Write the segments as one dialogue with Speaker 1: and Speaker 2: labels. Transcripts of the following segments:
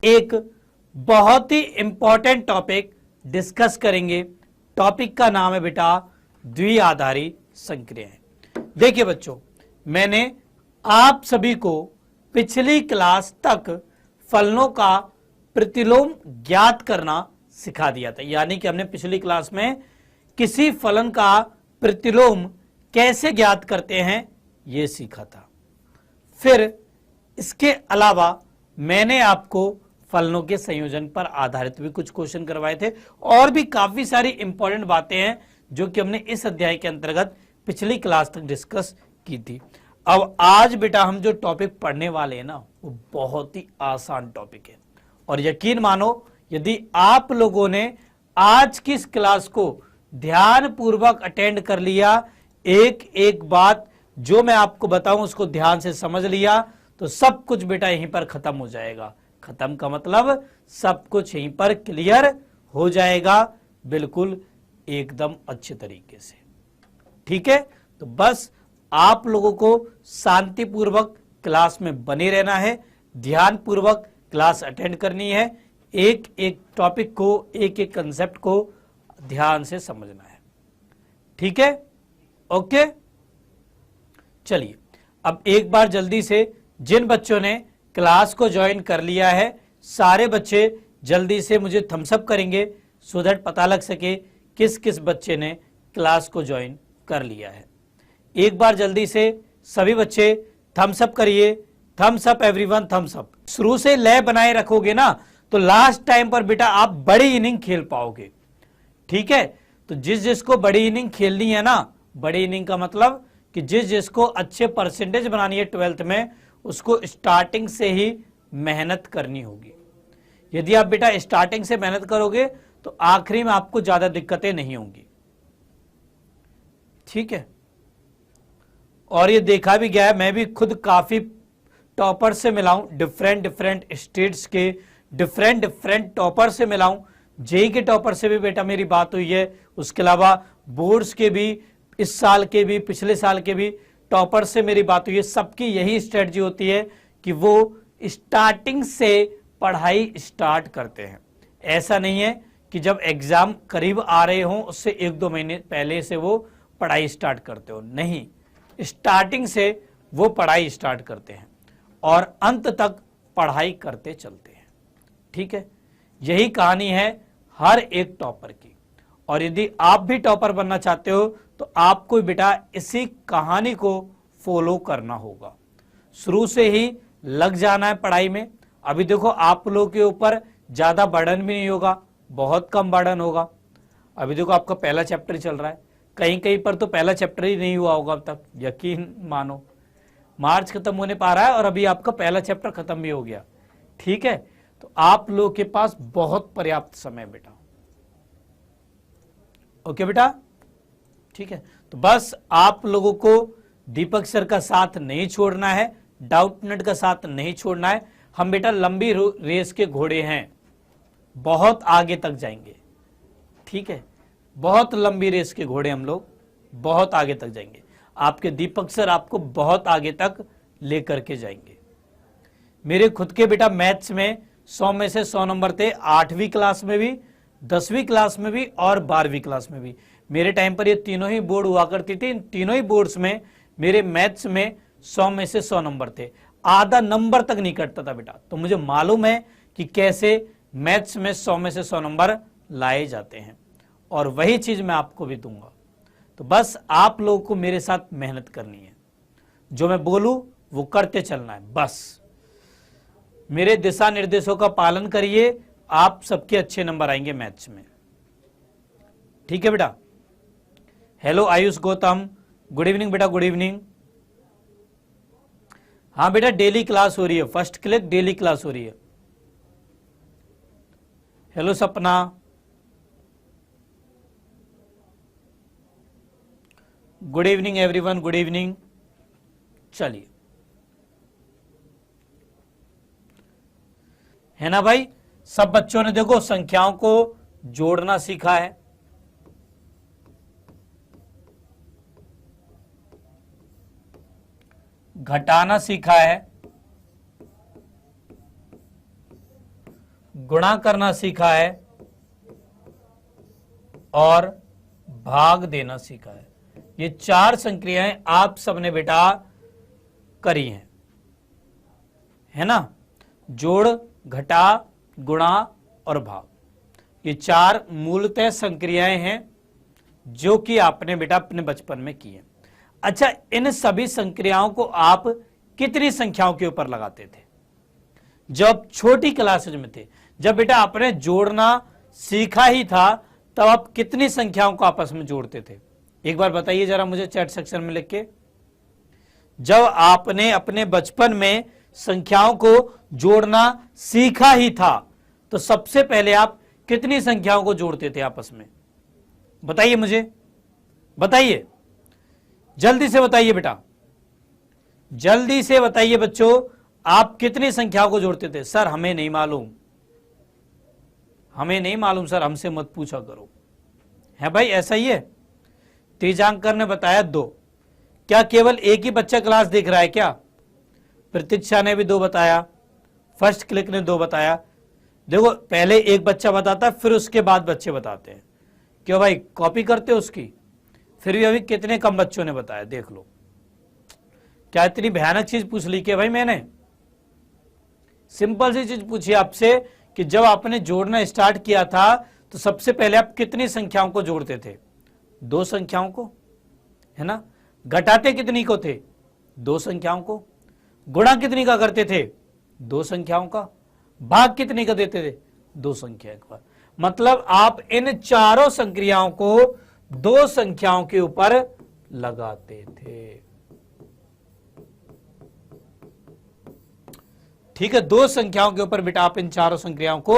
Speaker 1: एक बहुत ही important topic discuss करेंगे। टॉपिक का नाम है बेटा द्विआधारी संक्रियाएं। देखिए बच्चों, मैंने आप सभी को पिछली क्लास तक फलनों का प्रतिलोम ज्ञात करना सिखा दिया था। यानी कि हमने पिछली क्लास में किसी फलन का प्रतिलोम कैसे ज्ञात करते हैं यह सीखा था। फिर इसके अलावा मैंने आपको फलनों के संयोजन पर आधारित भी कुछ क्वेश्चन करवाए थे और भी काफी सारी इंपॉर्टेंट बातें हैं जो कि हमने इस अध्याय के अंतर्गत पिछली क्लास तक डिस्कस की थी। अब आज बेटा हम जो टॉपिक पढ़ने वाले हैं ना, वो बहुत ही आसान टॉपिक है और यकीन मानो यदि आप लोगों ने आज की इस क्लास को ध्यान पूर्वक अटेंड कर लिया, एक एक बात जो मैं आपको बताऊं उसको ध्यान से समझ लिया, तो सब कुछ बेटा यहीं पर खत्म हो जाएगा। खत्म का मतलब सब कुछ यहीं पर क्लियर हो जाएगा, बिल्कुल एकदम अच्छे तरीके से। ठीक है, तो बस आप लोगों को शांतिपूर्वक क्लास में बने रहना है, ध्यान पूर्वक क्लास अटेंड करनी है, एक एक टॉपिक को, एक एक कंसेप्ट को ध्यान से समझना है। ठीक है, ओके। चलिए अब एक बार जल्दी से जिन बच्चों ने क्लास को ज्वाइन कर लिया है, सारे बच्चे जल्दी से मुझे थम्स अप करेंगे सो दैट पता लग सके किस किस बच्चे ने क्लास को ज्वाइन कर लिया है। एक बार जल्दी से सभी बच्चे थम्स अप करिए। Thumbs up everyone, thumbs up. शुरू से लय बनाए रखोगे ना तो लास्ट टाइम पर बेटा आप बड़ी इनिंग खेल पाओगे। ठीक है, तो जिस जिसको बड़ी इनिंग खेलनी है ना, बड़ी इनिंग का मतलब कि जिस जिसको अच्छे परसेंटेज बनानी है 12th में, उसको स्टार्टिंग से ही मेहनत करनी होगी। यदि आप बेटा स्टार्टिंग से मेहनत करोगे तो आखिरी में आपको ज्यादा दिक्कतें नहीं होंगी। ठीक है, और ये देखा भी गया है, मैं भी खुद काफी टॉपर से मिला हूं, डिफरेंट डिफरेंट स्टेट्स के डिफरेंट डिफरेंट टॉपर से मिला हूं। जेई के टॉपर से भी बेटा मेरी बात हुई है, उसके अलावा बोर्ड्स के भी, इस साल के भी, पिछले साल के भी टॉपर से मेरी बात हुई है। सबकी यही स्ट्रेटजी होती है कि वो स्टार्टिंग से पढ़ाई स्टार्ट करते हैं। ऐसा नहीं है कि जब एग्जाम करीब आ रहे हों उससे एक दो महीने पहले से वो पढ़ाई स्टार्ट करते हो, नहीं, स्टार्टिंग से वो पढ़ाई स्टार्ट करते हैं और अंत तक पढ़ाई करते चलते हैं। ठीक है, यही कहानी है हर एक टॉपर की। और यदि आप भी टॉपर बनना चाहते हो तो आपको बेटा इसी कहानी को फॉलो करना होगा, शुरू से ही लग जाना है पढ़ाई में। अभी देखो आप लोगों के ऊपर ज्यादा बर्डन भी नहीं होगा, बहुत कम बर्डन होगा। अभी देखो आपका पहला चैप्टर चल रहा है, कहीं कहीं पर तो पहला चैप्टर ही नहीं हुआ होगा अब तक, यकीन मानो। मार्च खत्म होने पा रहा है और अभी आपका पहला चैप्टर खत्म भी हो गया। ठीक है, तो आप लोगों के पास बहुत पर्याप्त समय बेटा। ओके बेटा, ठीक है, तो बस आप लोगों को दीपक सर का साथ नहीं छोड़ना है, डाउट नेट का साथ नहीं छोड़ना है। हम बेटा लंबी रेस के घोड़े हैं, बहुत आगे तक जाएंगे। ठीक है, बहुत लंबी रेस के घोड़े हम लोग, बहुत आगे तक जाएंगे। आपके दीपक सर आपको बहुत आगे तक लेकर के जाएंगे। मेरे खुद के बेटा मैथ्स में 100 में से 100 नंबर थे, 8वीं क्लास में भी, 10वीं क्लास में भी और 12वीं क्लास में भी। मेरे टाइम पर ये तीनों ही बोर्ड हुआ करती थी, इन तीनों ही बोर्ड्स में मेरे मैथ्स में 100 में से 100 नंबर थे, आधा नंबर तक नहीं कटता था बेटा। तो मुझे मालूम है कि कैसे मैथ्स में 100 में से 100 नंबर लाए जाते हैं और वही चीज मैं आपको भी दूंगा। तो बस आप लोगों को मेरे साथ मेहनत करनी है, जो मैं बोलूं वो करते चलना है। बस मेरे दिशा निर्देशों का पालन करिए, आप सबके अच्छे नंबर आएंगे मैथ्स में। ठीक है बेटा। Hello Ayush Gautam, good evening बेटा, गुड इवनिंग। हाँ बेटा डेली क्लास हो रही है, फर्स्ट क्लिक डेली क्लास हो रही है। हेलो सपना, good evening everyone, good evening. चलिए, है ना भाई, सब बच्चों ने देखो संख्याओं को जोड़ना सीखा है, घटाना सीखा है, गुणा करना सीखा है और भाग देना सीखा है। ये 4 संक्रियाएं आप सबने बेटा करी हैं, है ना। जोड़, घटा, गुणा और भाग, ये 4 मूलतः संक्रियाएं हैं जो कि आपने बेटा अपने बचपन में की है। अच्छा, इन सभी संक्रियाओं को आप कितनी संख्याओं के ऊपर लगाते थे जब छोटी क्लासेज में थे? जब बेटा आपने जोड़ना सीखा ही था तब आप कितनी संख्याओं को आपस में जोड़ते थे? एक बार बताइए जरा मुझे चैट सेक्शन में लिख के। जब आपने अपने बचपन में संख्याओं को जोड़ना सीखा ही था तो सबसे पहले आप कितनी संख्याओं को जोड़ते थे आपस में? बताइए मुझे, बताइए, जल्दी से बताइए बेटा, जल्दी से बताइए बच्चों, आप कितनी संख्याओं को जोड़ते थे? सर हमें नहीं मालूम, हमें नहीं मालूम सर, हमसे मत पूछा करो। है भाई, ऐसा ही है। तेजांकर ने बताया 2। क्या केवल एक ही बच्चा क्लास देख रहा है क्या? प्रतीक्षा ने भी 2 बताया, फर्स्ट क्लिक ने 2 बताया। देखो पहले एक बच्चा बताता है फिर उसके बाद बच्चे बताते हैं। क्यों भाई, कॉपी करते हो उसकी? फिर भी अभी कितने कम बच्चों ने बताया, देख लो। क्या इतनी भयानक चीज पूछ ली क्या भाई मैंने? सिंपल सी चीज पूछी आपसे कि जब आपने जोड़ना स्टार्ट किया था तो सबसे पहले आप कितनी संख्याओं को जोड़ते थे? 2 संख्याओं को, है ना। घटाते कितनी को थे? 2 संख्याओं को। गुणा कितनी का करते थे? 2 संख्याओं का। भाग कितनी का देते थे? 2 संख्याओं का। मतलब आप इन चारों संक्रियाओं को 2 संख्याओं के ऊपर लगाते थे। ठीक है, 2 संख्याओं के ऊपर बेटा आप इन चारों संक्रियाओं को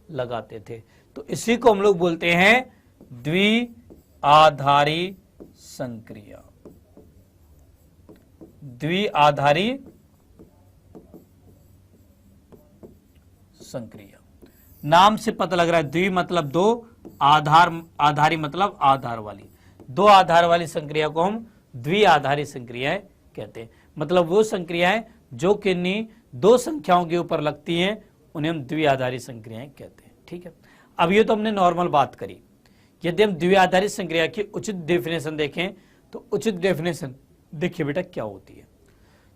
Speaker 1: लगाते थे। तो इसी को हम लोग बोलते हैं द्विआधारी संक्रिया। द्विआधारी संक्रिया, नाम से पता लग रहा है। द्वि मतलब 2, आधारी मतलब आधार वाली। 2 आधार वाली संक्रिया को हम द्विआधारी संक्रियाएं कहते हैं। मतलब वो संक्रियाएं जो किन्हीं 2 संख्याओं के ऊपर लगती हैं उन्हें हम द्विआधारी संक्रियाएं कहते हैं। ठीक है, अब ये तो हमने नॉर्मल बात करी। यदि हम द्विआधारी संक्रिया की उचित डेफिनेशन देखें तो उचित डेफिनेशन देखिए बेटा क्या होती है।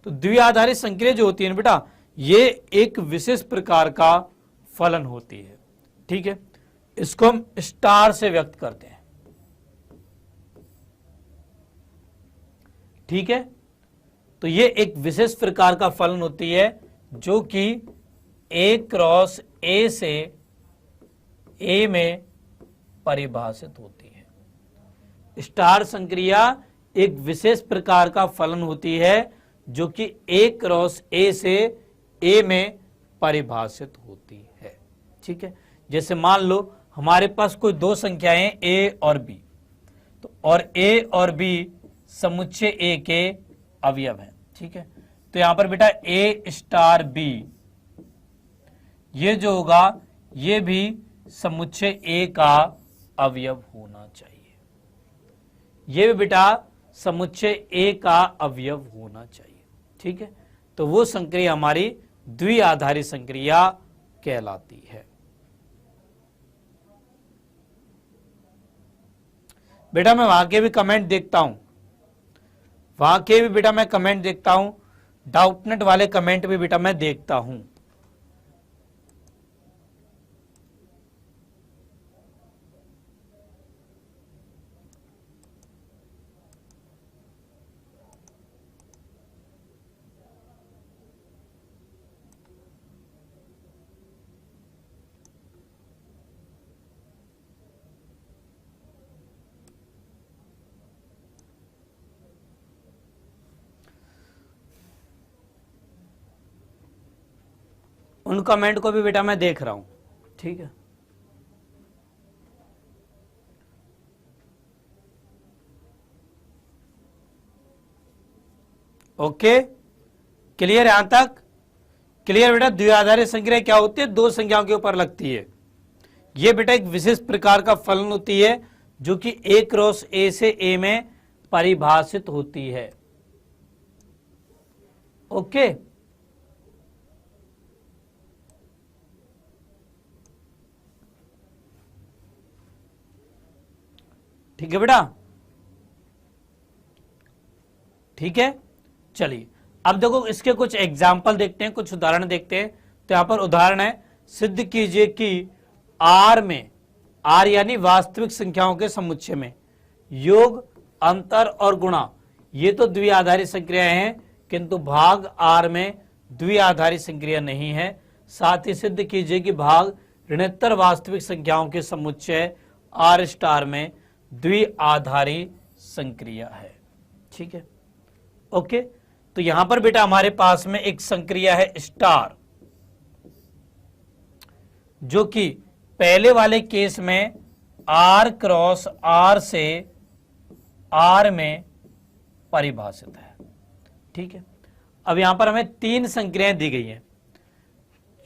Speaker 1: तो द्विआधारी संक्रिया जो होती है ना बेटा, ये एक विशेष प्रकार का फलन होती है। ठीक है, इसको हम स्टार से व्यक्त करते हैं। ठीक है, तो ये एक विशेष प्रकार का फलन होती है जो कि A क्रॉस A से A में परिभाषित होती है। स्टार संक्रिया एक विशेष प्रकार का फलन होती है जो कि A क्रॉस A से A में परिभाषित होती है। ठीक है, जैसे मान लो हमारे पास कोई 2 संख्याएं A और B, तो और A और B समुच्चय A के अवयव हैं। ठीक है, तो यहां पर बेटा A स्टार B ये जो होगा ये भी समुच्चय A का अवयव होना चाहिए। ये भी बेटा समुच्चय A का अवयव होना चाहिए। ठीक है, तो वो संक्रिया हमारी द्विआधारी संक्रिया कहलाती है। बेटा मैं वहां के भी कमेंट देखता हूं, वहां के भी बेटा मैं कमेंट देखता हूं, डाउटनेट वाले कमेंट भी बेटा मैं देखता हूं। उन कमेंट को भी बेटा मैं देख रहा हूं। ठीक है, ओके, क्लियर यहां तक? क्लियर बेटा? द्विआधारी संक्रिया क्या होती है? 2 संख्याओं के ऊपर लगती है। यह बेटा एक विशेष प्रकार का फलन होती है जो कि A क्रॉस A से A में परिभाषित होती है। ओके, ठीक है बेटा, ठीक है। चलिए अब देखो इसके कुछ एग्जाम्पल देखते हैं, कुछ उदाहरण देखते हैं। तो यहां पर उदाहरण है, सिद्ध कीजिए कि आर में, आर यानी वास्तविक संख्याओं के समुच्चय में योग, अंतर और गुणा ये तो द्विआधारी संक्रियाएं हैं, किंतु भाग आर में द्विआधारी संक्रिया नहीं है। साथ ही सिद्ध कीजिए कि भाग ऋणोत्तर वास्तविक संख्याओं के समुच्चय आर स्टार में द्विआधारी संक्रिया है। ठीक है, ओके। तो यहां पर बेटा हमारे पास में एक संक्रिया है स्टार, जो कि पहले वाले केस में आर क्रॉस आर से आर में परिभाषित है। ठीक है, अब यहां पर हमें 3 संक्रियाएं दी गई हैं,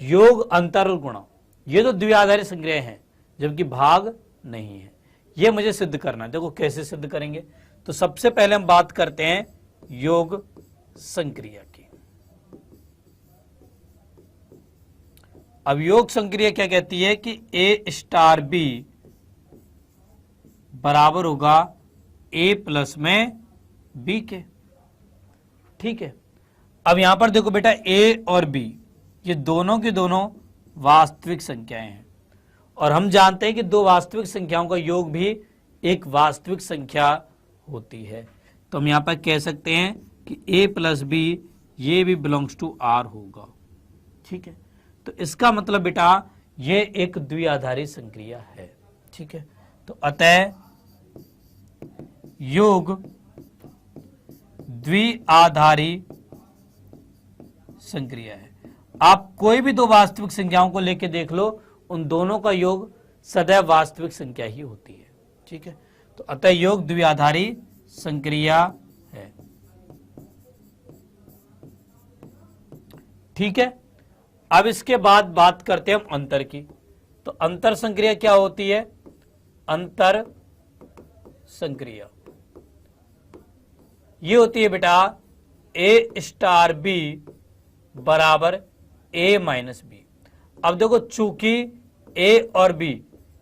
Speaker 1: योग, अंतर और गुणा। ये तो द्विआधारी संक्रियाएं हैं, जबकि भाग नहीं है। ये मुझे सिद्ध करना है। देखो कैसे सिद्ध करेंगे। तो सबसे पहले हम बात करते हैं योग संक्रिया की। अब योग संक्रिया क्या कहती है कि ए स्टार बी बराबर होगा ए प्लस में बी के। ठीक है, अब यहां पर देखो बेटा ए और बी ये दोनों की दोनों वास्तविक संख्याएं हैं, और हम जानते हैं कि दो वास्तविक संख्याओं का योग भी एक वास्तविक संख्या होती है। तो हम यहां पर कह सकते हैं कि ए प्लस बी ये भी बिलोंग्स टू आर होगा। ठीक है, तो इसका मतलब बेटा ये एक द्विआधारी संक्रिया है। ठीक है, तो अतः योग द्विआधारी संक्रिया है। आप कोई भी दो वास्तविक संख्याओं को लेकर देख लो, उन दोनों का योग सदैव वास्तविक संख्या ही होती है। ठीक है, तो अतः योग द्विआधारी संक्रिया है। ठीक है, अब इसके बाद बात करते हैं हम अंतर की। तो अंतर संक्रिया क्या होती है? अंतर संक्रिया ये होती है बेटा ए स्टार बी बराबर ए माइनस बी। अब देखो चूंकि ए और बी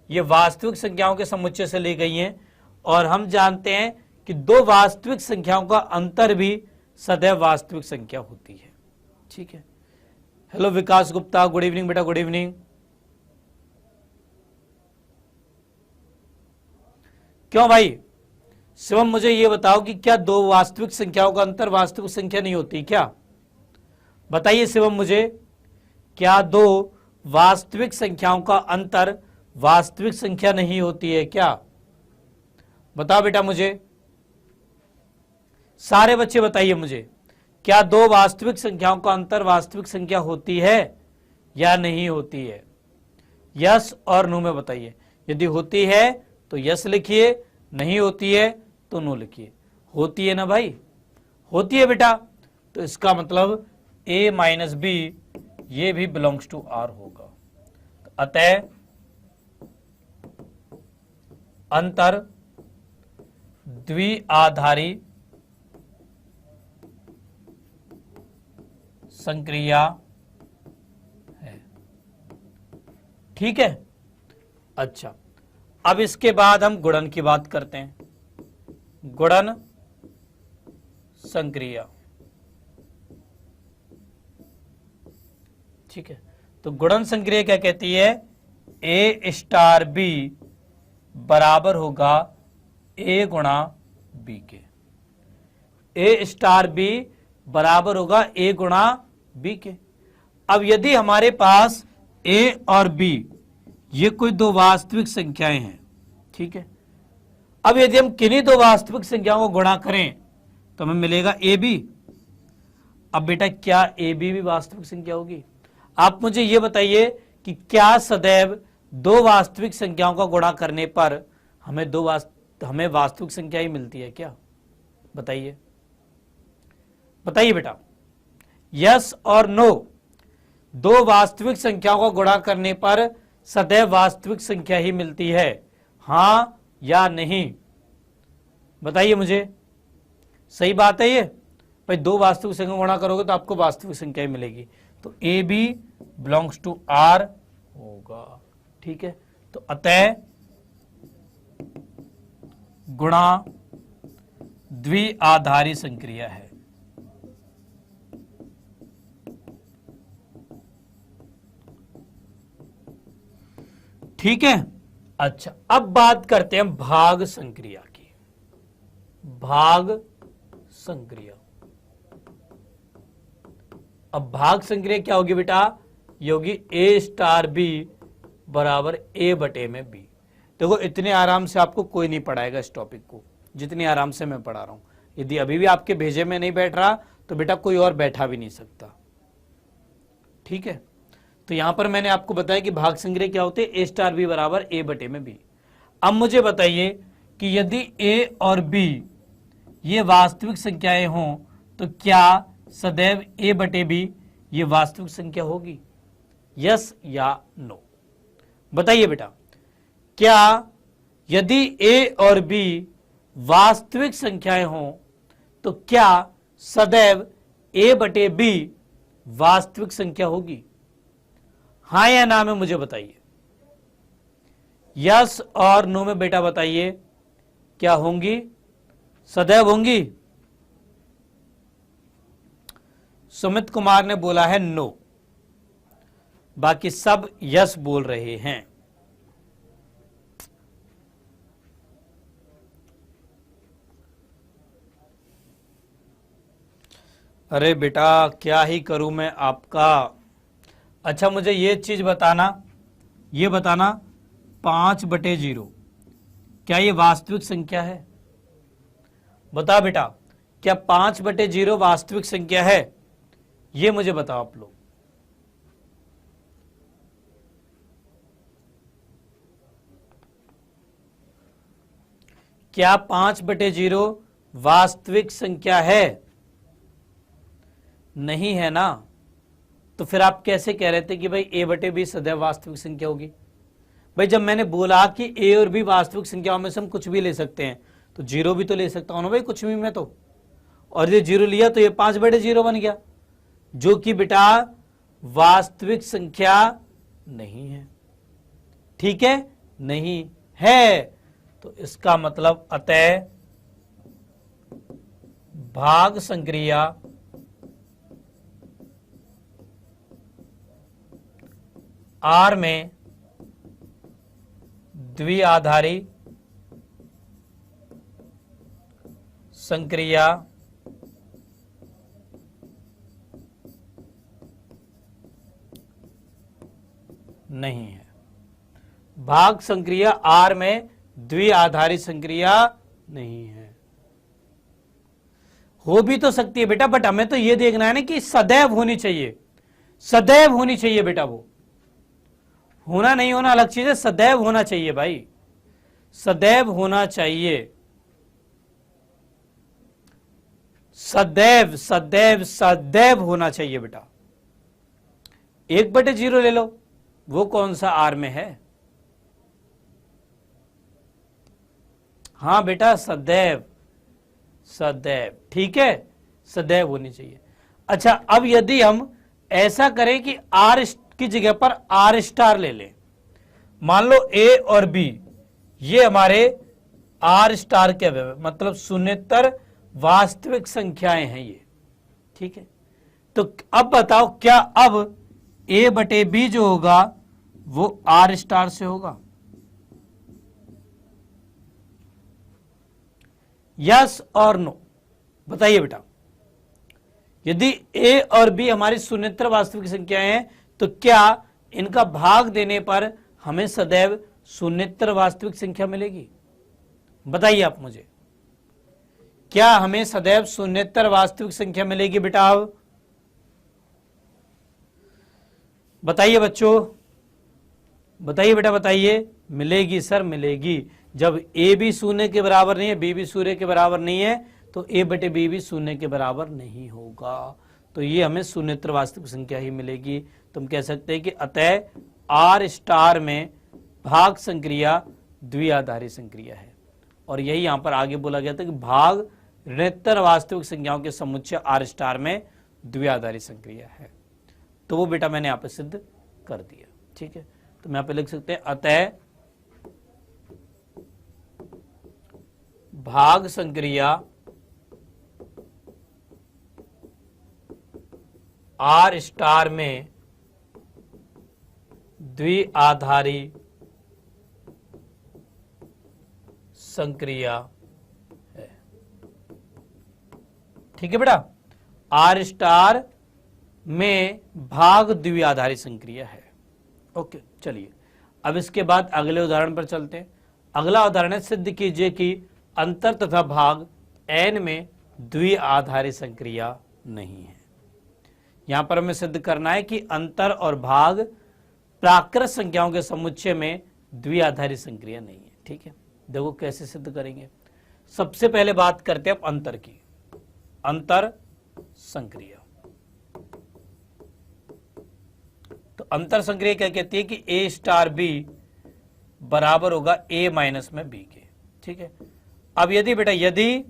Speaker 1: ये वास्तविक संख्याओं के समुच्चय से ली गई हैं, और हम जानते हैं कि दो वास्तविक संख्याओं का अंतर भी सदैव वास्तविक संख्या होती है। ठीक है, हेलो विकास गुप्ता, गुड इवनिंग बेटा, गुड इवनिंग। क्यों भाई शिवम, मुझे ये बताओ कि क्या दो वास्तविक संख्याओं का अंतर वास्तविक संख्या नहीं होती क्या? बताइए शिवम मुझे, क्या दो वास्तविक संख्याओं का अंतर वास्तविक संख्या नहीं होती है क्या? बताओ बेटा मुझे, सारे बच्चे बताइए मुझे, क्या दो वास्तविक संख्याओं का अंतर वास्तविक संख्या होती है या नहीं होती है? यस और नो में बताइए। यदि होती है तो यस लिखिए, नहीं होती है तो नो लिखिए। होती है ना भाई? होती है बेटा, तो इसका मतलब a माइनस बी ये भी बिलोंग्स टू आर होगा। तो अतः अंतर द्विआधारी संक्रिया है। ठीक है, अच्छा अब इसके बाद हम गुणन की बात करते हैं। गुणन संक्रिया। ठीक है, तो गुणन संक्रिया क्या कहती है? ए स्टार बी बराबर होगा ए गुणा बी के। ए स्टार बी बराबर होगा ए गुणा बी के। अब यदि हमारे पास ए और बी ये कोई दो वास्तविक संख्याएं हैं, ठीक है, अब यदि हम किन्हीं दो वास्तविक संख्याओं को गुणा करें तो हमें मिलेगा ए बी। अब बेटा क्या ए बी भी वास्तविक संख्या होगी? आप मुझे यह बताइए कि क्या सदैव दो वास्तविक संख्याओं का गुणा करने पर हमें वास्तविक संख्या ही मिलती है क्या? बताइए बताइए बेटा, यस और नो। दो वास्तविक संख्याओं का गुणा करने पर सदैव वास्तविक संख्या ही मिलती है, हां या नहीं? बताइए मुझे, सही बात है ये भाई? दो वास्तविक संख्या गुणा करोगे तो आपको वास्तविक संख्या ही मिलेगी। तो A B belongs to R होगा। ठीक है, तो अतः गुणा द्विआधारी संक्रिया है। ठीक है। अच्छा, अब बात करते हैं भाग संक्रिया की। भाग संक्रिया, अब भाग संक्रिया क्या होगी बेटा? ये होगी ए स्टार बी बराबर ए बटे में बी। देखो इतने आराम से आपको कोई नहीं पढ़ाएगा इस टॉपिक को, जितनी आराम से मैं पढ़ा रहा हूं। यदि अभी भी आपके भेजे में नहीं बैठ रहा तो बेटा कोई और बैठा भी नहीं सकता। ठीक है, तो यहां पर मैंने आपको बताया कि भाग संक्रिया क्या होते हैं, ए स्टार बी बराबर ए बटे में बी। अब मुझे बताइए कि यदि ए और बी ये वास्तविक संख्याएं हों तो क्या सदैव ए बटे बी ये वास्तविक संख्या होगी? यस या नो? बताइए बेटा, क्या यदि ए और बी वास्तविक संख्याएं हों तो क्या सदैव ए बटे बी वास्तविक संख्या होगी? हाँ या ना में मुझे बताइए। यस और नो में बेटा बताइए, क्या होंगी? सदैव होंगी? सुमित कुमार ने बोला है नो, बाकी सब यस बोल रहे हैं। अरे बेटा क्या ही करूं मैं आपका। अच्छा मुझे ये चीज बताना, ये बताना 5/0 क्या ये वास्तविक संख्या है? बता बेटा, क्या 5/0 वास्तविक संख्या है? ये मुझे बताओ आप लोग। क्या 5/0 वास्तविक संख्या है? नहीं है ना? तो फिर आप कैसे कह रहे थे कि भाई ए बटे बी सदैव वास्तविक संख्या होगी? भाई जब मैंने बोला कि ए और बी वास्तविक संख्याओं में से हम कुछ भी ले सकते हैं तो जीरो भी तो ले सकता हूं ना भाई कुछ भी मैं तो। और ये जीरो लिया तो ये 5/0 बन गया, जो कि बेटा वास्तविक संख्या नहीं है। ठीक है, नहीं है। तो इसका मतलब अतः भाग संक्रिया आर में द्विआधारी संक्रिया नहीं है। भाग संक्रिया आर में द्विआधारी संक्रिया नहीं है। हो भी तो सकती है बेटा, बट हमें तो यह देखना है ना कि सदैव होनी चाहिए, सदैव होनी चाहिए बेटा। वो होना नहीं होना अलग चीज है, सदैव होना चाहिए भाई, सदैव होना चाहिए। सदैव सदैव सदैव होना चाहिए बेटा। 1/0 ले लो, वो कौन सा आर में है? हाँ बेटा सदैव, सदैव। ठीक है, सदैव होनी चाहिए। अच्छा अब यदि हम ऐसा करें कि आर की जगह पर आर स्टार ले लें, मान लो ए और बी ये हमारे आर स्टार के मतलब शून्येतर वास्तविक संख्याएं हैं ये। ठीक है, तो अब बताओ क्या अब ए बटे बी जो होगा वो आर स्टार से होगा? यस और नो? बताइए बेटा। यदि ए और बी हमारी शून्येतर वास्तविक संख्याएं हैं तो क्या इनका भाग देने पर हमें सदैव शून्येतर वास्तविक संख्या मिलेगी? बताइए आप मुझे, क्या हमें सदैव शून्येतर वास्तविक संख्या मिलेगी बेटा? अब बताइए बच्चों, बताइए बेटा बताइए। मिलेगी सर, मिलेगी। जब ए भी शून्य के बराबर नहीं है, बी भी शून्य के बराबर नहीं है, तो ए बटे बी भी शून्य के बराबर नहीं होगा। तो ये हमें शून्येतर वास्तविक संख्या ही मिलेगी। तुम कह सकते हैं कि अतः आर स्टार में भाग संक्रिया द्विआधारी संक्रिया है। और यही यहां पर आगे बोला गया था कि भाग ऋणोत्तर वास्तविक संख्याओं के समुच्चय आर स्टार में द्विआधारी संक्रिया है। तो वो बेटा मैंने यहां पर सिद्ध कर दिया। ठीक है, तो मैं यहां पर लिख सकते हैं अतः भाग संक्रिया आर स्टार में द्विआधारी संक्रिया है। ठीक है बेटा, आर स्टार में भाग द्विआधारी संक्रिया है। ओके, चलिए अब इसके बाद अगले उदाहरण पर चलते हैं। अगला उदाहरण है, सिद्ध कीजिए कि अंतर तथा भाग n में द्विआधारी संक्रिया नहीं है। यहां पर हमें सिद्ध करना है कि अंतर और भाग प्राकृत संख्याओं के समुच्चय में द्विआधारी संक्रिया नहीं है। ठीक है, देखो कैसे सिद्ध करेंगे। सबसे पहले बात करते हैं अंतर की। अंतर संक्रिया, तो अंतर संक्रिया क्या कहती है कि a स्टार b बराबर होगा a माइनस में b के। ठीक है, अब यदि बेटा यदि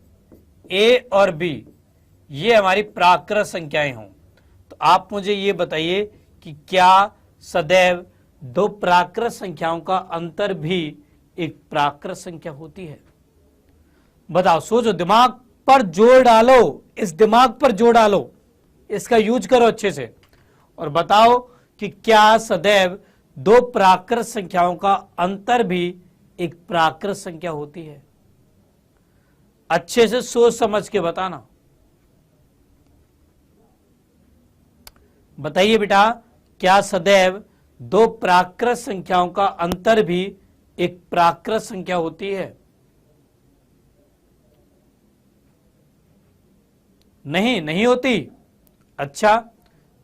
Speaker 1: a और b ये हमारी प्राकृत संख्याएं हों तो आप मुझे ये बताइए कि क्या सदैव दो प्राकृत संख्याओं का अंतर भी एक प्राकृत संख्या होती है? बताओ, सोचो, दिमाग पर जोर डालो, इस दिमाग पर जोर डालो, इसका यूज करो अच्छे से और बताओ कि क्या सदैव दो प्राकृत संख्याओं का अंतर भी एक प्राकृत संख्या होती है? अच्छे से सोच समझ के बताना। बताइए बेटा, क्या सदैव दो प्राकृत संख्याओं का अंतर भी एक प्राकृत संख्या होती है? नहीं, नहीं होती। अच्छा,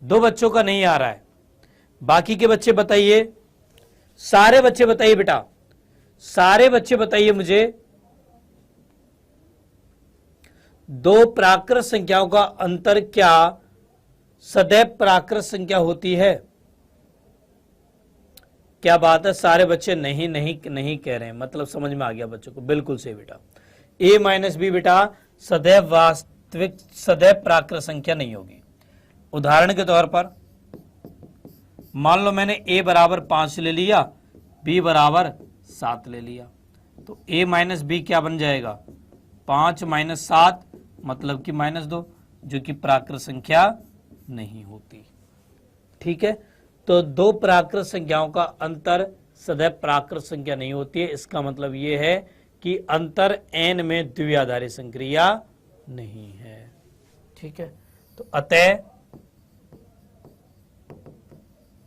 Speaker 1: दो बच्चों का नहीं आ रहा है, बाकी के बच्चे बताइए, सारे बच्चे बताइए बेटा, सारे बच्चे बताइए मुझे, दो प्राकृत संख्याओं का अंतर क्या सदैव प्राकृत संख्या होती है? क्या बात है, सारे बच्चे नहीं नहीं नहीं कह रहे हैं, मतलब समझ में आ गया बच्चों को। बिल्कुल सही बेटा, a माइनस बी बेटा सदैव वास्तविक सदैव प्राकृत संख्या नहीं होगी। उदाहरण के तौर पर मान लो मैंने a बराबर 5 ले लिया, b बराबर 7 ले लिया, तो a माइनस बी क्या बन जाएगा? 5 माइनस 7 मतलब कि -2, जो कि प्राकृत संख्या नहीं होती। ठीक है, तो दो प्राकृत संख्याओं का अंतर सदैव प्राकृत संख्या नहीं होती है। इसका मतलब यह है कि अंतर n में द्विआधारी संक्रिया नहीं है। ठीक है, तो अतः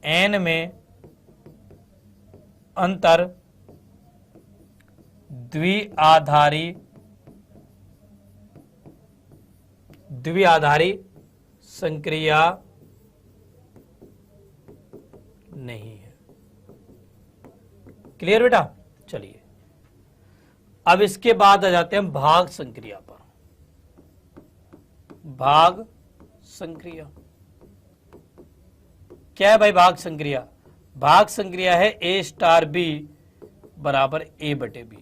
Speaker 1: n में अंतर द्विआधारी संक्रिया नहीं है। क्लियर बेटा? चलिए अब इसके बाद आ जाते हैं भाग संक्रिया पर। भाग संक्रिया क्या है भाई? भाग संक्रिया, भाग संक्रिया है a स्टार b बराबर a बटे b।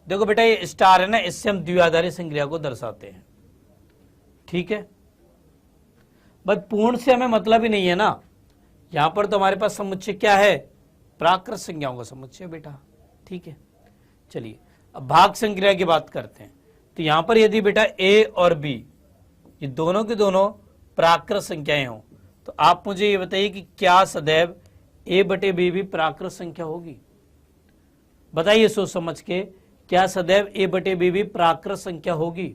Speaker 1: देखो बेटा, ये स्टार है ना, इससे हम द्विआधारी संक्रिया को दर्शाते हैं। ठीक है, बस पूर्ण से हमें मतलब ही नहीं है ना। यहां पर तो हमारे पास समुच्चय क्या है? प्राकृत संख्याओं का समुच्चय बेटा। ठीक है, चलिए अब भाग संक्रिया की बात करते हैं। तो यहां पर यदि बेटा a और b ये दोनों की दोनों प्राकृत संख्याएं हों तो आप मुझे ये बताइए कि क्या सदैव a बटे b भी प्राकृत संख्या होगी? बताइए सोच समझ के, क्या सदैव a बटे b भी प्राकृत संख्या होगी?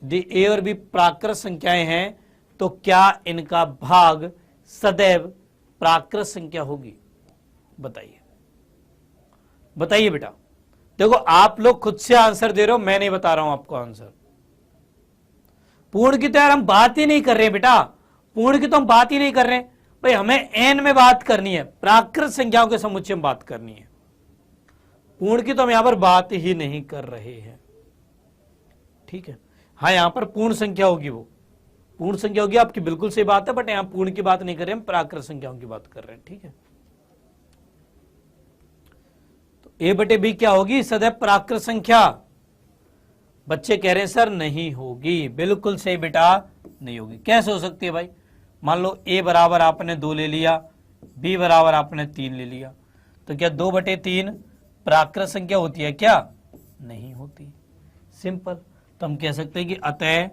Speaker 1: यदि a और b प्राकृत संख्याएं हैं तो क्या इनका भाग सदैव प्राकृत संख्या होगी? बताइए, बताइए बेटा। देखो आप लोग खुद से आंसर दे रहे हो, मैं नहीं बता रहा हूं आपको आंसर। पूर्ण की तो यार हम बात ही नहीं कर रहे बेटा, पूर्ण की तो हम बात ही नहीं कर रहे भाई। हमें n में बात करनी है, प्राकृत संख्याओं के समुच्चय में बात करनी है। पूर्ण की तो हम यहां पर बात ही नहीं कर रहे हैं। ठीक है, हाँ यहां पर पूर्ण संख्या होगी, वो पूर्ण संख्या होगी, आपकी बिल्कुल सही बात है, बट यहां पूर्ण की बात नहीं कर रहे हैं, प्राकृत संख्याओं की बात कर रहे हैं। ठीक है, तो a बटे b क्या होगी? सदैव प्राकृत संख्या। बच्चे कह रहे हैं सर नहीं होगी। बिल्कुल सही बेटा, नहीं होगी। कैसे हो सकती है भाई? मान लो a बराबर आपने 2 ले लिया, b बराबर आपने 3 ले लिया, तो क्या 2 बटे 3 प्राकृत संख्या होती है क्या? नहीं होती। सिंपल। तो हम कह सकते हैं कि अतः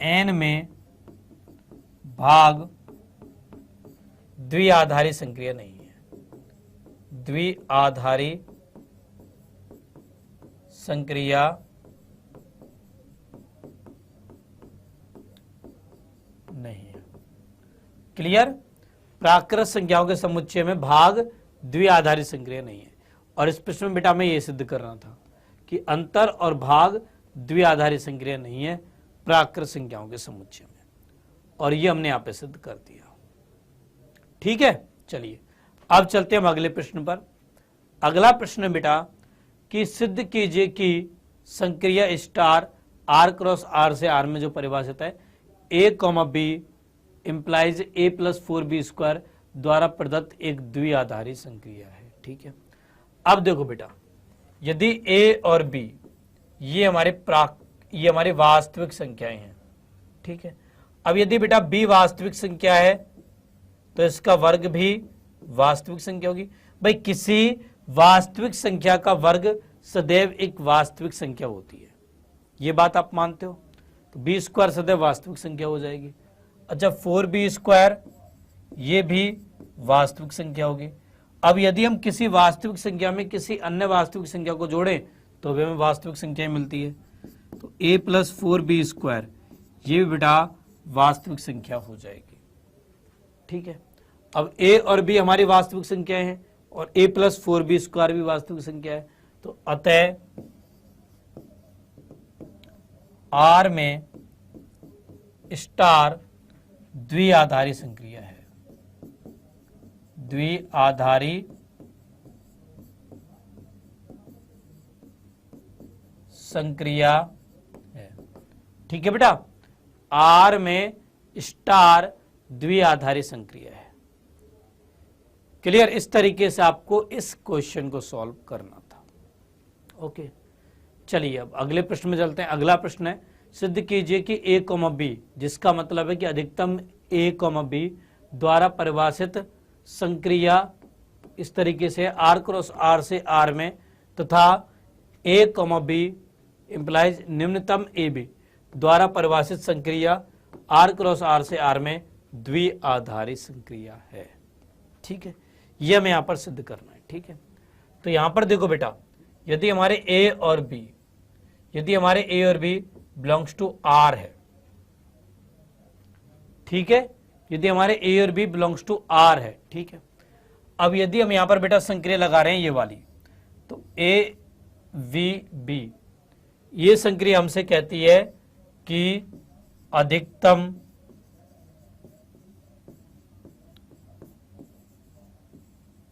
Speaker 1: n में भाग द्विआधारी संक्रिया नहीं है, द्विआधारी संक्रिया नहीं है। क्लियर? प्राकृत संख्याओं के समुच्चय में भाग द्विआधारी संक्रिया नहीं है। और इस प्रश्न में बेटा मैं ये सिद्ध कर रहा था कि अंतर और भाग द्विआधारी संक्रिया नहीं है प्राकृत संख्याओं के समुच्चय में, और ये हमने यहां पे सिद्ध कर दिया। ठीक है, चलिए अब चलते हैं हम अगले प्रश्न पर। अगला प्रश्न है बेटा कि सिद्ध कीजिए कि संक्रिया स्टार r क्रॉस r से r में जो परिभाषित है a, b implies a plus 4b square द्वारा प्रदत्त एक द्विआधारी संक्रिया है। ठीक है, अब देखो बेटा, यदि a और b ये हमारे वास्तविक संख्याएं हैं। ठीक है, अब यदि बेटा b वास्तविक संख्या है तो इसका वर्ग भी वास्तविक संख्या होगी। भाई किसी वास्तविक संख्या का वर्ग सदैव एक वास्तविक संख्या होती है, ये बात आप मानते हो? तो b स्क्वायर सदैव वास्तविक संख्या हो जाएगी। अच्छा, 4b स्क्वायर ये भी वास्तविक संख्या होगी। अब यदि हम किसी वास्तविक संख्या में किसी अन्य वास्तविक संख्या को जोड़ें तो भी हमें वास्तविक संख्या मिलती है। तो a प्लस 4b स्क्वायर ये भी बेटा वास्तविक संख्या हो जाएगी। ठीक है, अब a और b हमारी वास्तविक संख्याएं हैं और a प्लस 4b स्क्वायर भी वास्तविक संख्या है। तो अतः r में स्टार द्विआधारी संक्रिया है, द्विआधारी संक्रिया है। ठीक है बेटा, r में स्टार द्विआधारी संक्रिया है। क्लियर? इस तरीके से आपको इस क्वेश्चन को सॉल्व करना था। ओके, चलिए अब अगले प्रश्न में चलते हैं। अगला प्रश्न है सिद्ध कीजिए कि a, b जिसका मतलब है कि अधिकतम a, b द्वारा परिभाषित संक्रिया इस तरीके से r क्रॉस r से r में तथा a, b इंप्लाइज निम्नतम ab द्वारा परिभाषित संक्रिया r क्रॉस r से r में द्विआधारी संक्रिया है। ठीक है, यह हमें यहां पर सिद्ध करना है। ठीक है, तो यहां पर देखो बेटा, यदि हमारे a और b बिलोंग्स टू r है, ठीक है, यदि हमारे a और b बिलोंग्स टू r है, ठीक है। अब यदि हम यहां पर बेटा संक्रिया लगा रहे हैं ये वाली, तो a v b ये संक्रिया हमसे कहती है कि अधिकतम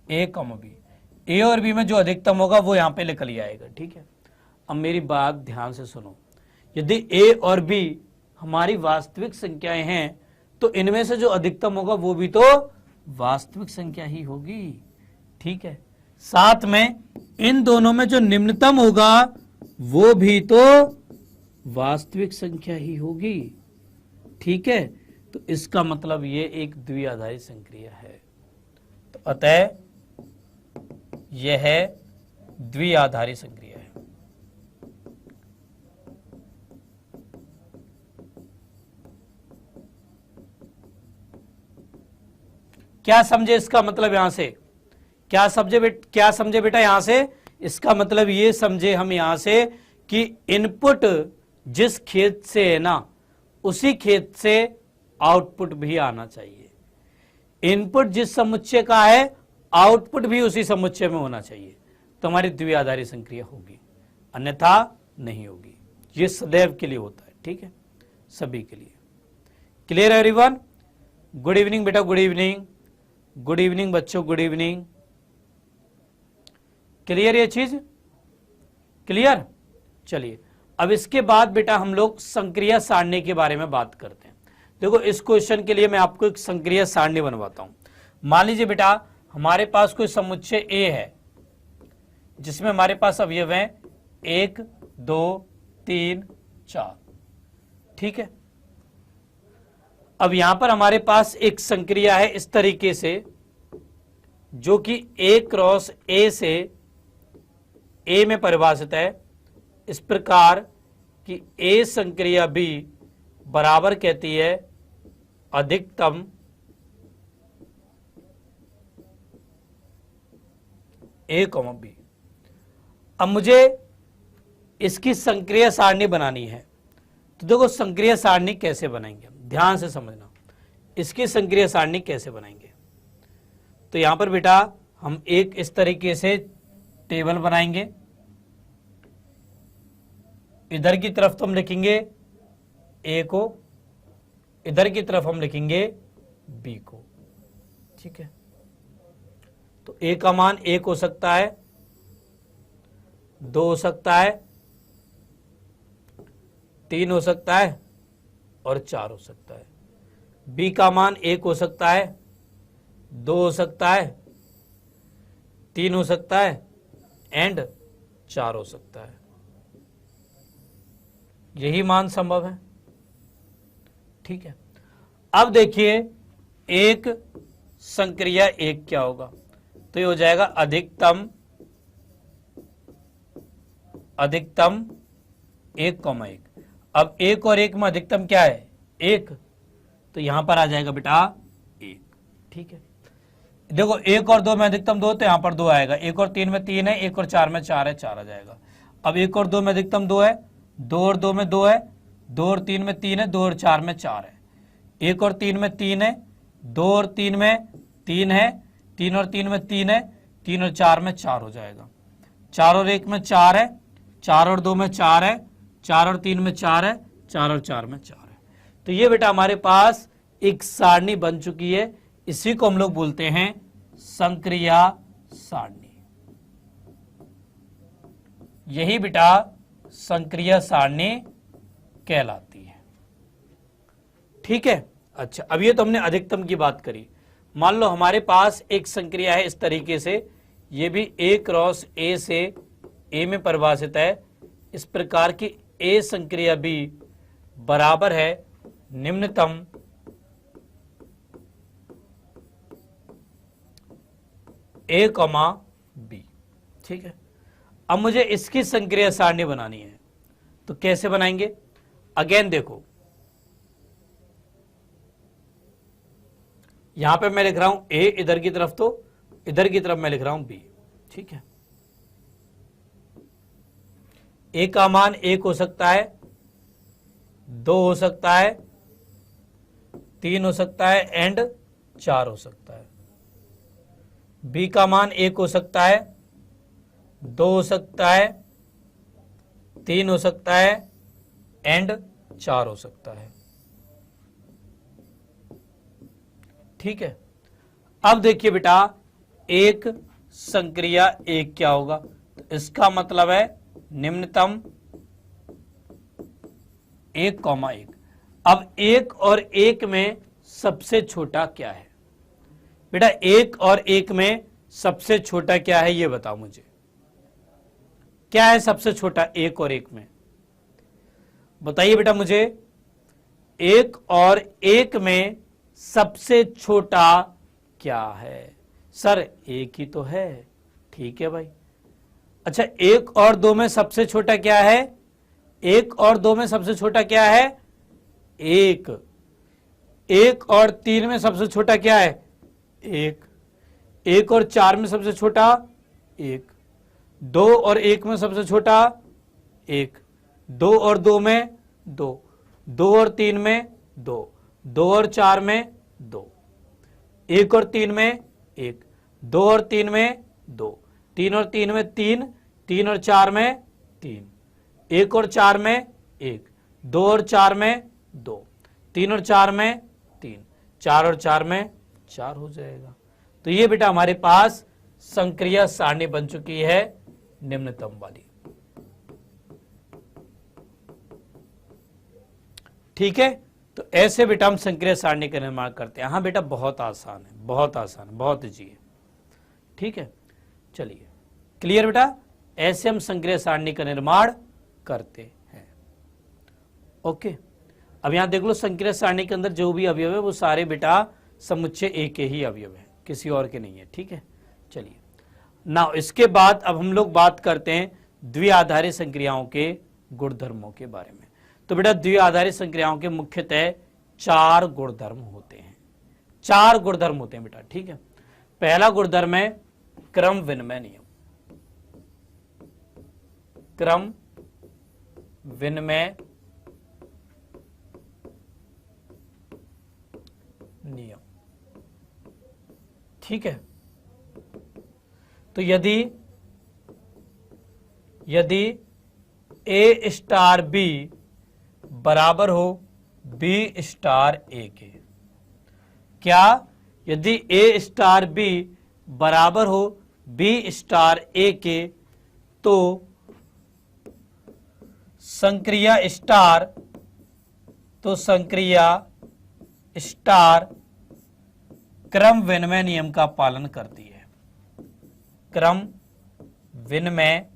Speaker 1: a, b, a और b में जो अधिकतम होगा वो यहां पे लिख लिया आएगा। ठीक है, अब मेरी बात ध्यान से सुनो, यदि a और b हमारी वास्तविक संख्याएं हैं तो इनमें से जो अधिकतम होगा वो भी तो वास्तविक संख्या ही होगी। ठीक है, साथ में इन दोनों में जो निम्नतम होगा वो भी तो वास्तविक संख्या ही होगी। ठीक है, तो इसका मतलब ये एक द्विआधारी संक्रिया है। तो अतः यह द्विआधारी संक्रिया है। क्या समझे इसका मतलब यहां से? क्या समझे बेटा यहां से? इसका मतलब ये समझे हम यहां से कि इनपुट जिस खेत से है ना, उसी खेत से आउटपुट भी आना चाहिए। इनपुट जिस समुच्चय का है, आउटपुट भी उसी समुच्चय में होना चाहिए, तो हमारी द्विआधारी संक्रिया होगी, अन्यथा नहीं होगी। ये सदैव के लिए होता है। ठीक है, सभी के लिए। Clear everyone? गुड इवनिंग बेटा, गुड इवनिंग, गुड इवनिंग बच्चों, गुड इवनिंग। क्लियर ये चीज? क्लियर? चलिए अब इसके बाद बेटा हम लोग संक्रिया सारणी के बारे में बात करते हैं। देखो इस क्वेश्चन के लिए मैं आपको एक संक्रिया सारणी बनवाता हूं। मान लीजिए बेटा हमारे पास कोई समुच्चय A है जिसमें हमारे पास अवयव हैं 1, 2, 3, 4। ठीक है, अब यहां पर हमारे पास एक संक्रिया है इस तरीके से, जो कि A क्रॉस A से A में परिभाषित है इस प्रकार कि ए संक्रिया बी बराबर कहती है अधिकतम ए कॉमा बी। अब मुझे इसकी संक्रिया सारणी बनानी है, तो देखो संक्रिया सारणी कैसे बनाएंगे, ध्यान से समझना इसकी संक्रिया सारणी कैसे बनाएंगे। तो यहां पर बेटा हम एक इस तरीके से टेबल बनाएंगे, इधर की तरफ तो हम लिखेंगे ए को, इधर की तरफ हम लिखेंगे बी को, ठीक है। तो ए का मान 1 हो सकता है, 2 हो सकता है, 3 हो सकता है और 4 हो सकता है। बी का मान 1 हो सकता है, 2 हो सकता है, 3 हो सकता है एंड 4 हो सकता है। यही मान संभव है, ठीक है। अब देखिए एक संक्रिया एक क्या होगा, तो ये हो जाएगा अधिकतम 1,1। अब 1 और 1 में अधिकतम क्या है 1, तो यहां पर आ जाएगा बेटा 1, ठीक है। देखो 1 और 2 में अधिकतम 2, तो यहां पर 2 आएगा। 1 और 3 में 3 है, 1 और 4 में 4 है, 4 आ जाएगा। अब 1 और 2 में अधिकतम 2 है, 2 और 2 में 2 है, 2 और 3 में 3 है, 2 और 4 में 4 है। 1 और 3 में 3 है, 2 और 3 में 3 है, 3 और 3 में 3 है, 3 और 4 में 4 हो जाएगा। 4 और 1 में 4 है, 4 और 2 में 4 है, 4 और 3 में 4 है, 4 और 4 में 4 है। तो ये बेटा हमारे पास एक सारणी बन चुकी है, इसी को हम लोग बोलते हैं संक्रिया सारणी। यही बेटा संक्रिया सारणी कहलाती है, ठीक है। अच्छा, अब ये तो हमने अधिकतम की बात करी। मान लो हमारे पास एक संक्रिया है इस तरीके से, ये भी A क्रॉस A से A में परिभाषित है। इस प्रकार की A संक्रिया B बराबर है निम्नतम A कॉमा B, ठीक है। अब मुझे इसकी संक्रिया सारणी बनानी है, तो कैसे बनाएंगे। अगेन देखो यहां पे मैं लिख रहा हूं A इधर की तरफ, तो इधर की तरफ मैं लिख रहा हूं B, ठीक है। A का मान 1 हो सकता है, 2 हो सकता है, 3 हो सकता है एंड 4 हो सकता है। B का मान 1 हो सकता है, 2 हो सकता है, 3 हो सकता है एंड 4 हो सकता है, ठीक है। अब देखिए बेटा एक संक्रिया एक क्या होगा, तो इसका मतलब है निम्नतम 1,1। अब 1 और 1 में सबसे छोटा क्या है बेटा, 1 और 1 में सबसे छोटा क्या है ये बताओ मुझे, क्या है सबसे छोटा 1 और 1 में, बताइए बेटा मुझे। 1 और 1 में सबसे छोटा क्या है, सर 1 ही तो है, ठीक है भाई। अच्छा 1 और 2 में सबसे छोटा क्या है, 1 और 2 में सबसे छोटा क्या है 1। 1 और 3 में सबसे छोटा क्या है 1। 1 और 4 में सबसे छोटा 1। 2 और 1 में सबसे छोटा 1। 2 और 2 में 2। 2 और 3 में 2। 2 और 4 में 2। 1 और 3 में 1। 2 और 3 में 2। 3 और 3 में 3। 3 और 4 में 3। 1 और 4 में 1। 2 और 4 में 2। 3 और 4 में 3। 4 और 4 में 4 हो जाएगा। तो ये बेटा हमारे पास संक्रिया सारणी बन चुकी है निम्नतम वाली, ठीक है। तो ऐसे बेटा हम संक्रिया सारणी का निर्माण करते हैं। हाँ बेटा बहुत आसान है, बहुत आसान है, बहुत ईजी है, ठीक है। चलिए क्लियर बेटा, ऐसे हम संक्रिया सारणी का निर्माण करते हैं। ओके, अब यहां देख लो संक्रिया सारणी के अंदर जो भी अवयव है वो सारे बेटा समुच्चय ए के ही अवयव है, किसी और के नहीं है, ठीक है। चलिए नाउ इसके बाद अब हम लोग बात करते हैं द्विआधारी संक्रियाओं के गुणधर्मों के बारे में। तो बेटा द्विआधारी संक्रियाओं के मुख्यतः 4 गुणधर्म होते हैं, 4 गुणधर्म होते हैं बेटा, ठीक है। पहला गुणधर्म है क्रम विनिमय नियम, क्रम विनिमय नियम, ठीक है। तो यदि ए स्टार बी बराबर हो बी स्टार ए के, क्या यदि ए स्टार बी बराबर हो बी स्टार ए के, तो संक्रिया स्टार क्रम विनिमय नियम का पालन करती है, क्रम विनिमय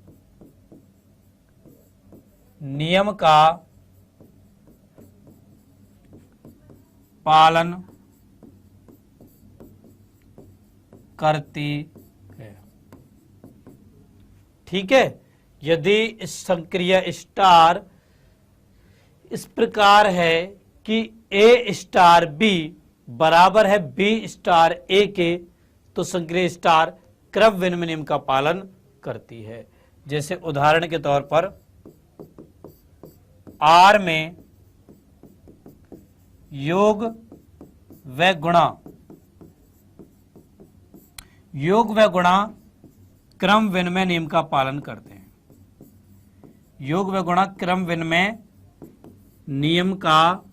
Speaker 1: नियम का पालन करती है, ठीक है। यदि इस संक्रिया स्टार इस प्रकार है कि ए स्टार बी बराबर है बी स्टार ए के, तो संक्रिया स्टार क्रम विनिमय नियम का पालन करती है। जैसे उदाहरण के तौर पर आर में योग व गुणा क्रम विनिमय नियम का पालन करते हैं, योग व गुणा क्रम विनिमय नियम का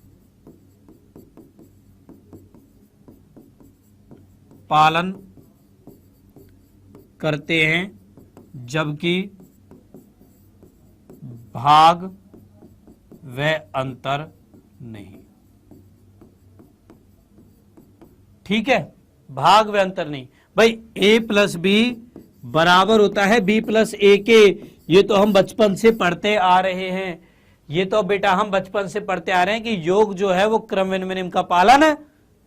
Speaker 1: पालन करते हैं, जबकि भाग व अंतर नहीं, ठीक है। भाग व अंतर नहीं भाई, a प्लस बी बराबर होता है b प्लस ए के, ये तो हम बचपन से पढ़ते आ रहे हैं, ये तो बेटा हम बचपन से पढ़ते आ रहे हैं कि योग जो है वो क्रम विनिमय नियम का पालन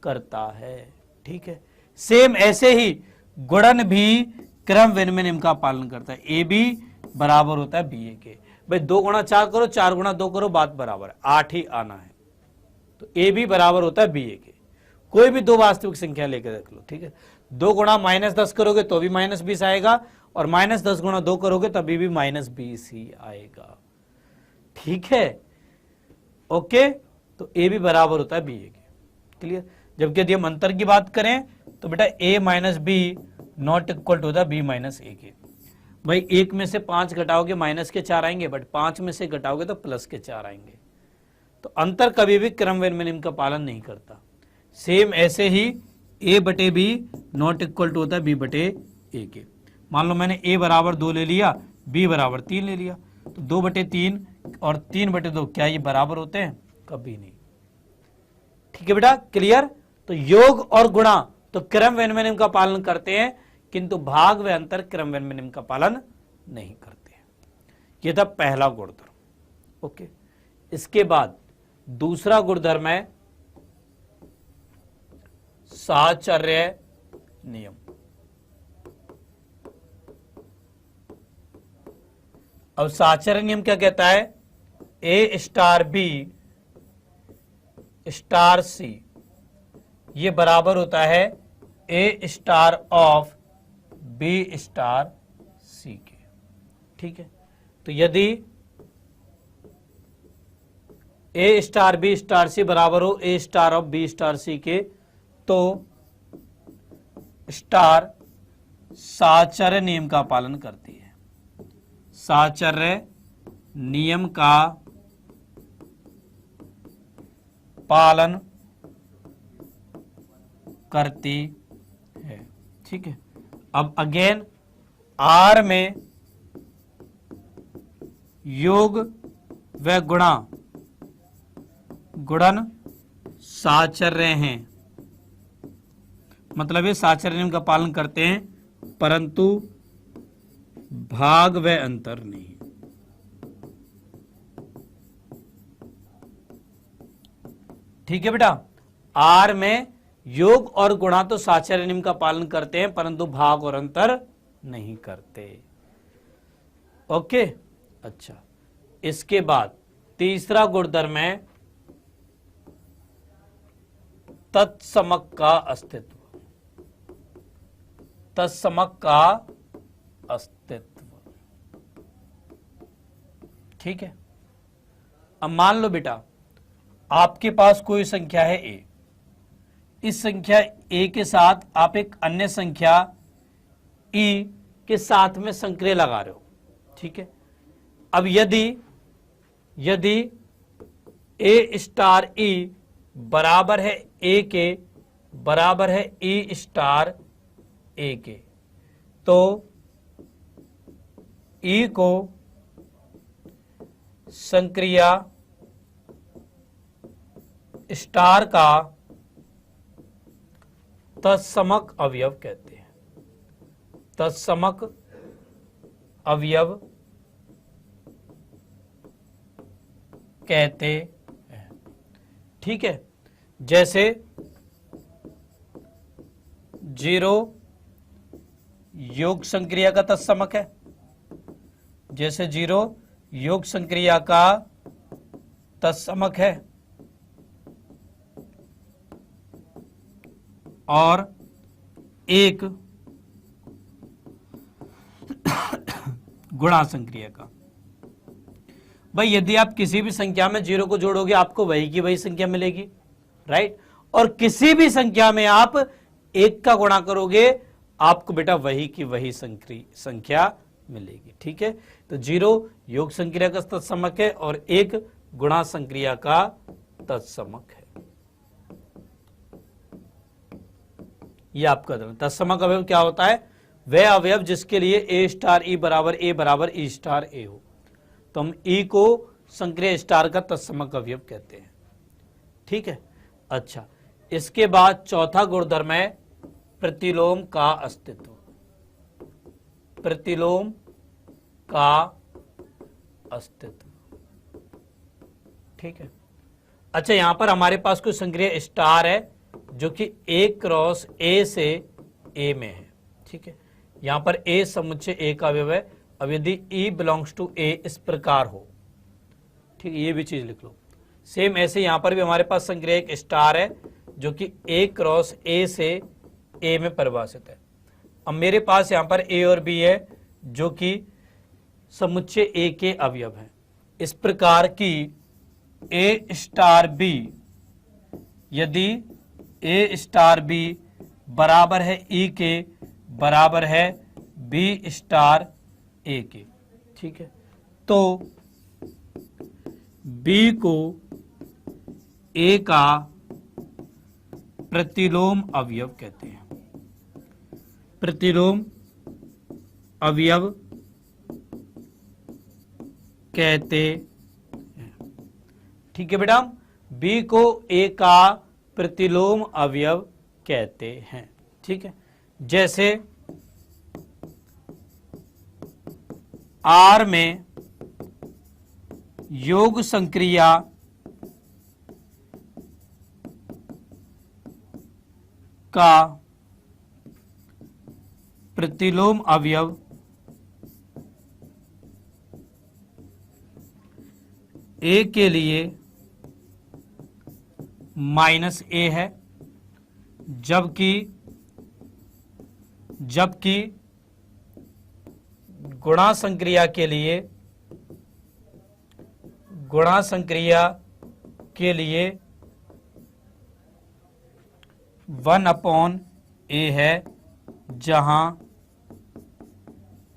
Speaker 1: करता है, ठीक है। सेम ऐसे ही गुणन भी क्रम विनिमय नियम का पालन करता है, ए बी बराबर होता है बी ए के। भाई 2 गुणा 4 करो, 4 गुणा 2 करो, बात बराबर है, 8 ही आना है। तो ए बी बराबर होता है बी ए के। कोई भी 2 वास्तविक संख्या लेकर रख लो, ठीक है। 2 गुणा -10 करोगे तो भी -20 आएगा, और -10 गुणा 2 करोगे तभी भी -20 ही आएगा, ठीक है। ओके, तो ए बी बराबर होता है बी ए के, क्लियर। जबकि यदि हम अंतर की बात करें तो बेटा a minus B not equal to होता b माइनस ए के। भाई 1 में से 5 घटाओगे माइनस के 4 आएंगे, बट 5 में से घटाओगे तो प्लस के 4 आएंगे। तो अंतर कभी भी क्रम विनिमय नियम का पालन नहीं करता। सेम ऐसे ही a बटे बी नॉट इक्वल टू होता है b बटे ए के। मान लो मैंने a बराबर 2 ले लिया, b बराबर 3 ले लिया, तो 2 बटे 3 और 3 बटे 2 क्या ये बराबर होते हैं? कभी नहीं, ठीक है बेटा, क्लियर। तो योग और गुणा तो क्रम विनिमय नियम का पालन करते हैं, किंतु भाग व अंतर क्रम विनिमय नियम का पालन नहीं करते हैं। यह था पहला गुणधर्म, ओके। इसके बाद दूसरा गुणधर्म है साहचर्य नियम। अब साहचर्य नियम क्या कहता है? ए स्टार बी स्टार सी ये बराबर होता है ए star of B star c के, ठीक है। तो यदि ए स्टार बी स्टार सी बराबर हो ए star of B star c के, तो स्टार साहचर्य नियम का पालन करती है, साहचर्य नियम का पालन करती है, ठीक है। अब अगेन आर में योग व गुणन साहचर्य हैं, मतलब ये साहचर्य नियम का पालन करते हैं, परंतु भाग व अंतर नहीं, ठीक है बेटा। आर में योग और गुणा तो साहचर्य नियम का पालन करते हैं, परंतु भाग और अंतर नहीं करते। ओके। अच्छा, इसके बाद तीसरा गुणधर्म है तत्समक का अस्तित्व। तत्समक का अस्तित्व, ठीक है। अब मान लो बेटा आपके पास कोई संख्या है a, इस संख्या a के साथ आप एक अन्य संख्या e के साथ में संक्रिय लगा रहे हो, ठीक है। अब यदि a स्टार e बराबर है a के, बराबर है e स्टार a के, तो e को संक्रिया स्टार का तत्समक अवयव कहते हैं। तत्समक अवयव कहते हैं, ठीक है। जैसे 0 योग संक्रिया का तत्समक है, जैसे 0 योग संक्रिया का तत्समक है, और 1 गुणा संक्रिया का। भाई यदि आप किसी भी संख्या में 0 को जोड़ोगे आपको वही की वही संख्या मिलेगी, राइट। और किसी भी संख्या में आप 1 का गुणा करोगे आपको बेटा वही की वही संख्या मिलेगी, ठीक है। तो 0 योग संक्रिया का तत्समक है और 1 गुणा संक्रिया का तत्समक है। ये आपका तत्समक अवयव क्या होता है? वह अवयव जिसके लिए a स्टार e बराबर e स्टार a हो, तो हम e को संक्रिय स्टार का तत्समक अवयव कहते हैं, ठीक है। अच्छा, इसके बाद चौथा गुणधर्म है प्रतिलोम का अस्तित्व। प्रतिलोम का अस्तित्व, ठीक है। अच्छा, यहां पर हमारे पास कोई संक्रिय स्टार है जो कि a क्रॉस a से a में है, ठीक है। यहां पर a समुच्चय a का अवयव है। अब यदि e बिलोंग्स टू a इस प्रकार हो, ठीक है, ये भी चीज लिख लो। सेम ऐसे यहां पर भी हमारे पास संक्रिय एक स्टार है जो कि a क्रॉस a से a में परिभाषित है। अब मेरे पास यहां पर a और b है जो कि समुच्चय a के अवयव है। इस प्रकार की a स्टार b, यदि a स्टार b बराबर है e के, बराबर है b स्टार a के, ठीक है, तो b को a का प्रतिलोम अवयव कहते हैं। प्रतिलोम अवयव कहते हैं, ठीक है बेटा। b को a का प्रतिलोम अवयव कहते हैं, ठीक है। जैसे R में योग संक्रिया का प्रतिलोम अवयव A के लिए -a है, जबकि गुणा संक्रिया के लिए 1/a है, जहां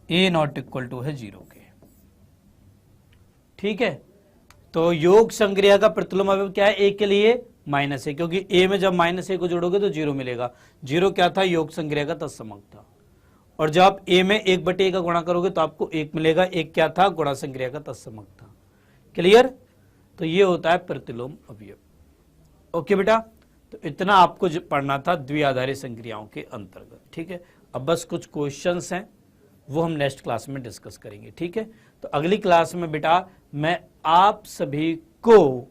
Speaker 1: a नॉट इक्वल टू है 0 के, ठीक है। तो योग संक्रिया का प्रतिलोम अवयव क्या है? a के लिए -a, क्योंकि a में जब -a को जोड़ोगे तो 0 मिलेगा। 0 क्या था? योग संक्रिया का तत्समक था। और जब आप a में 1/a का गुणा करोगे तो आपको 1 मिलेगा। 1 क्या था? गुणा संक्रिया का तत्समक था। क्लियर? तो ये होता है प्रतिलोम अवयव। ओके बेटा, तो इतना आपको पढ़ना था द्विआधारी संक्रियाओं के अंतर्गत, ठीक है। अब बस कुछ क्वेश्चंस हैं वो हम नेक्स्ट क्लास में डिस्कस करेंगे, ठीक है। तो अगली क्लास में बेटा मैं आप सभी को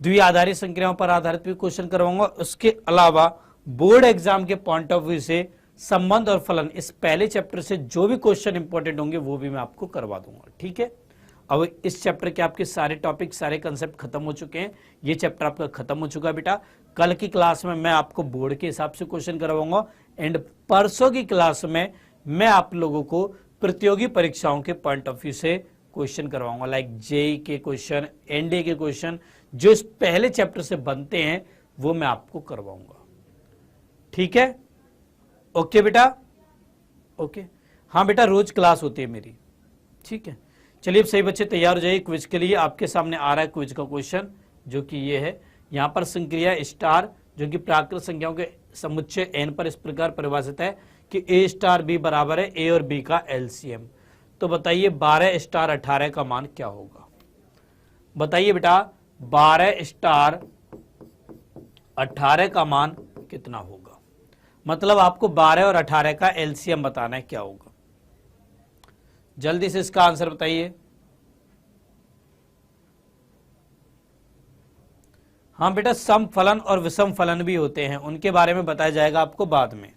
Speaker 1: द्विआधारी संक्रियाओं पर आधारित भी क्वेश्चन करवाऊंगा। उसके अलावा बोर्ड एग्जाम के पॉइंट ऑफ व्यू से संबंध और फलन, इस पहले चैप्टर से जो भी क्वेश्चन इंपॉर्टेंट होंगे वो भी मैं आपको करवा दूंगा, ठीक है। अब इस चैप्टर के आपके सारे टॉपिक, सारे कंसेप्ट खत्म हो चुके हैं। ये चैप्टर आपका खत्म हो चुका है बेटा। कल की क्लास में मैं आपको बोर्ड के हिसाब से क्वेश्चन करवाऊंगा एंड परसों की क्लास में मैं आप लोगों को प्रतियोगी परीक्षाओं के पॉइंट ऑफ व्यू से क्वेश्चन करवाऊंगा, लाइक जेई के क्वेश्चन, एनडीए के क्वेश्चन जो इस पहले चैप्टर से बनते हैं वो मैं आपको करवाऊंगा, ठीक है। ओके बेटा, ओके। हाँ बेटा, रोज क्लास होती है मेरी, ठीक है। चलिए अब सही बच्चे तैयार हो जाइए क्विज के लिए। आपके सामने आ रहा है क्विज का क्वेश्चन, जो कि ये है। यहां पर संक्रिया स्टार जो कि प्राकृत संख्याओं के समुच्चय एन पर इस प्रकार परिभाषित है कि ए स्टार बी बराबर है ए और बी का एलसीएम। तो बताइए 12 स्टार 18 का मान क्या होगा? बताइए बेटा 12 स्टार 18 का मान कितना होगा? मतलब आपको 12 और 18 का एलसीएम बताना है, क्या होगा? जल्दी से इसका आंसर बताइए। हाँ बेटा, सम फलन और विषम फलन भी होते हैं, उनके बारे में बताया जाएगा आपको बाद में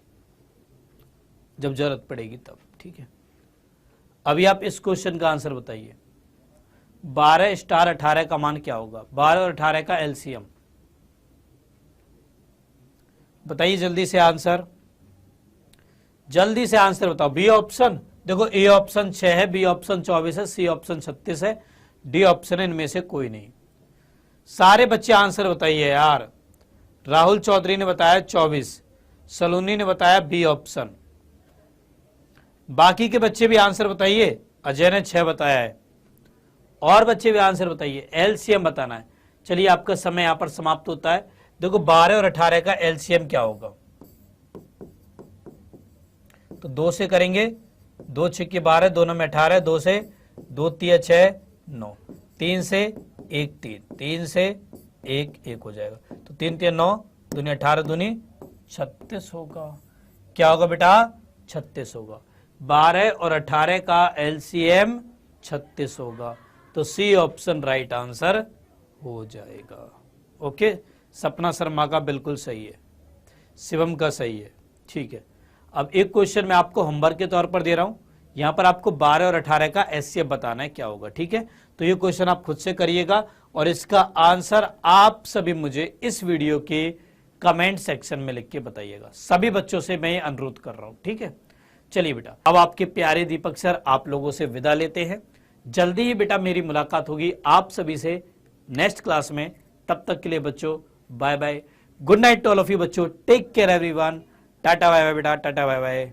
Speaker 1: जब जरूरत पड़ेगी तब, ठीक है। अभी आप इस क्वेश्चन का आंसर बताइए। 12 स्टार 18 का मान क्या होगा? 12 और 18 का एलसीएम बताइए जल्दी से आंसर, जल्दी से आंसर बताओ। बी ऑप्शन देखो, ए ऑप्शन 6 है, बी ऑप्शन 24 है, सी ऑप्शन 36 है, डी ऑप्शन है, इनमें से कोई नहीं। सारे बच्चे आंसर बताइए यार। राहुल चौधरी ने बताया 24, सलोनी ने बताया बी ऑप्शन। बाकी के बच्चे भी आंसर बताइए। अजय ने 6 बताया है, और बच्चे भी आंसर बताइए। एलसीएम बताना है। चलिए आपका समय यहां पर समाप्त होता है। देखो 12 और 18 का एलसीएम क्या होगा? तो 2 से करेंगे, 2 6 के 12, 2 9 में 18, 2 से 2 3 6 9, 3 से 1 3, 3 से 1 1 हो जाएगा। तो 3 3 9 दूनी 18 दूनी 36 होगा। क्या होगा बेटा? 36 होगा। 12 और 18 का एलसीएम 36 होगा। तो सी ऑप्शन राइट आंसर हो जाएगा। ओके, सपना शर्मा का बिल्कुल सही है, शिवम का सही है, ठीक है। अब एक क्वेश्चन मैं आपको होमवर्क के तौर पर दे रहा हूं। यहां पर आपको 12 और 18 का एचसीएफ बताना है क्या होगा, ठीक है। तो ये क्वेश्चन आप खुद से करिएगा और इसका आंसर आप सभी मुझे इस वीडियो के कमेंट सेक्शन में लिख के बताइएगा। सभी बच्चों से मैं ये अनुरोध कर रहा हूं, ठीक है। चलिए बेटा, अब आपके प्यारे दीपक सर आप लोगों से विदा लेते हैं। जल्दी ही बेटा मेरी मुलाकात होगी आप सभी से नेक्स्ट क्लास में। तब तक के लिए बच्चों bye bye, good night to all of you बच्चों, take care everyone, tata bye bye बेटा, टाटा बाय बाय।